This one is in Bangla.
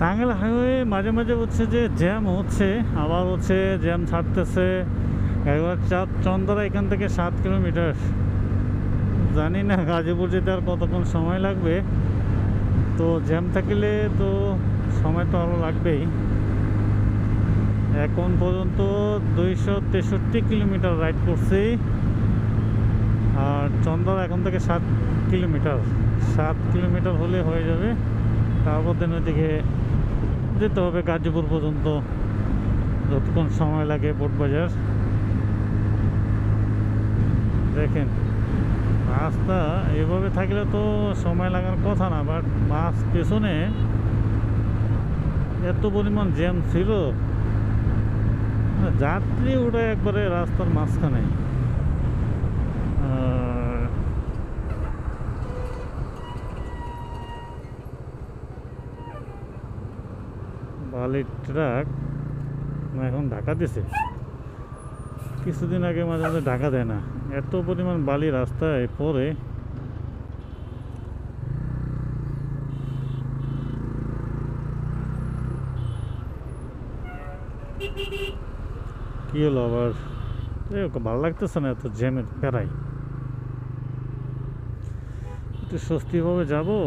টাঙ্গাইল হাইওয়ে মাঝে মাঝে হচ্ছে যে জ্যাম হচ্ছে, আবার হচ্ছে জ্যাম ছাড়তেছে। একবার চন্দরা এখান থেকে 7 কিলোমিটার, জানি না গাজীপুর যেতে আর কতক্ষণ সময় লাগবে। তো জ্যাম থাকলে তো সময় তো আরও লাগবেই। এখন পর্যন্ত 263 কিলোমিটার রাইড করছি, আর চন্দরা এখন থেকে 7 কিলোমিটার। 7 কিলোমিটার হলে হয়ে যাবে, তারপর দিন ওইদিকে যেতে হবে গাজীপুর পর্যন্ত, যতক্ষণ সময় লাগে বোটবাজার। দেখেন রাস্তা এভাবে থাকলে তো সময় লাগার কথা না, বাট বাস পেছনে এত পরিমাণ জ্যাম ছিল, যাত্রী ওটা একবারে রাস্তার মাঝখানে। বালির ট্রাক এখন ঢাকা দিছে, কিছুদিন আগে মাঝে মাঝে ঢাকা দেয় না, এত পরিমাণ বালি রাস্তায় পড়ে। কি হলো আবার? ভালো লাগতেছে না এত জ্যামের প্যারাই, একটু স্বস্তিভাবে যাবো।